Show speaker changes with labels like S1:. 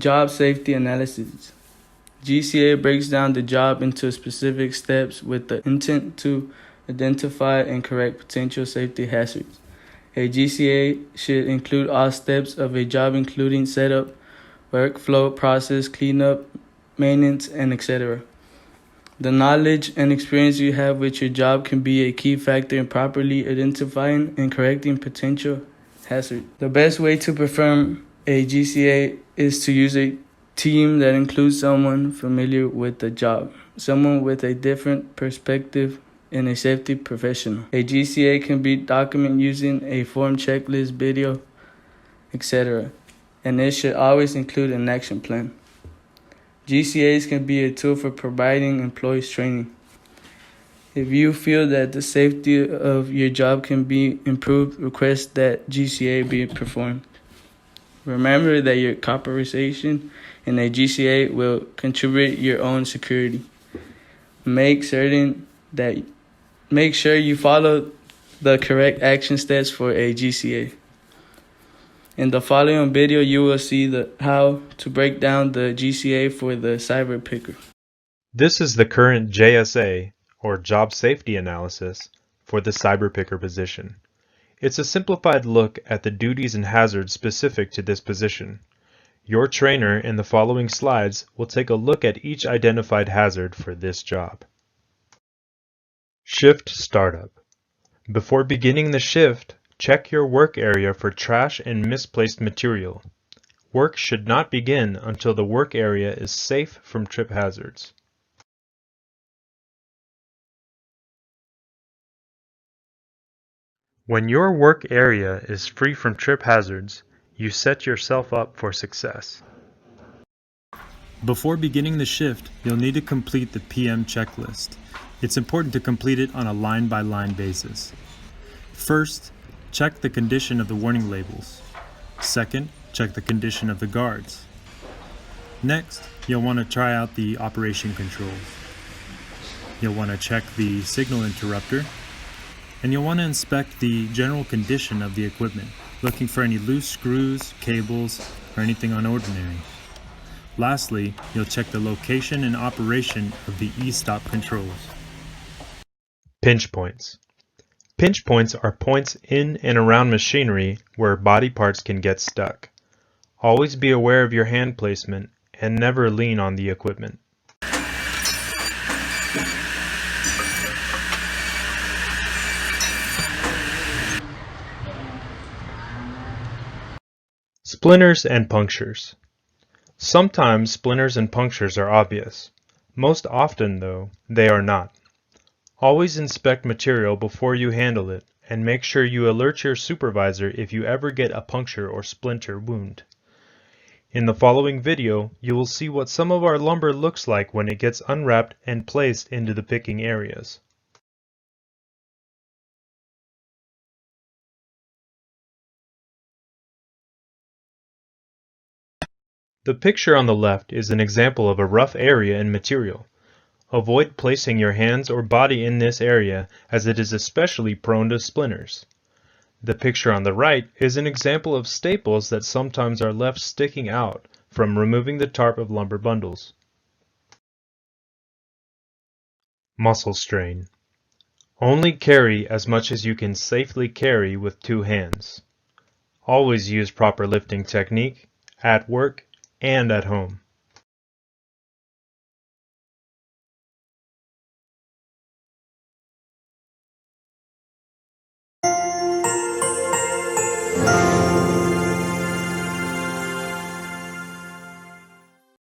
S1: Job safety analysis. GCA breaks down the job into specific steps with the intent to identify and correct potential safety hazards. A GCA should include all steps of a job, including setup, workflow, process, cleanup, maintenance, and etc. The knowledge and experience you have with your job can be a key factor in properly identifying and correcting potential hazards. The best way to perform a GCA is to use a team that includes someone familiar with the job, someone with a different perspective, and a safety professional. A GCA can be documented using a form, checklist, video, etc. And it should always include an action plan. GCAs can be a tool for providing employees training. If you feel that the safety of your job can be improved, request that GCA be performed. Remember that your cooperation in a GCA will contribute your own security. Make sure you follow the correct action steps for a GCA. In the following video, you will see how to break down the GCA for the Cyber Picker.
S2: This is the current JSA, or Job Safety Analysis, for the Cyber Picker position. It's a simplified look at the duties and hazards specific to this position. Your trainer in the following slides will take a look at each identified hazard for this job. Shift Startup. Before beginning the shift, check your work area for trash and misplaced material. Work should not begin until the work area is safe from trip hazards. When your work area is free from trip hazards, you set yourself up for success.
S3: Before beginning the shift, you'll need to complete the PM checklist. It's important to complete it on a line-by-line basis. First, check the condition of the warning labels. Second, check the condition of the guards. Next, you'll want to try out the operation controls. You'll want to check the signal interrupter, and you'll want to inspect the general condition of the equipment, looking for any loose screws, cables, or anything unordinary. Lastly, you'll check the location and operation of the e-stop controls.
S2: Pinch points. Pinch points are points in and around machinery where body parts can get stuck. Always be aware of your hand placement and never lean on the equipment. Splinters and punctures. Sometimes splinters and punctures are obvious. Most often, though, they are not. Always inspect material before you handle it, and make sure you alert your supervisor if you ever get a puncture or splinter wound. In the following video, you will see what some of our lumber looks like when it gets unwrapped and placed into the picking areas. The picture on the left is an example of a rough area and material. Avoid placing your hands or body in this area as it is especially prone to splinters. The picture on the right is an example of staples that sometimes are left sticking out from removing the tarp of lumber bundles. Muscle strain. Only carry as much as you can safely carry with 2 hands. Always use proper lifting technique at work and at home.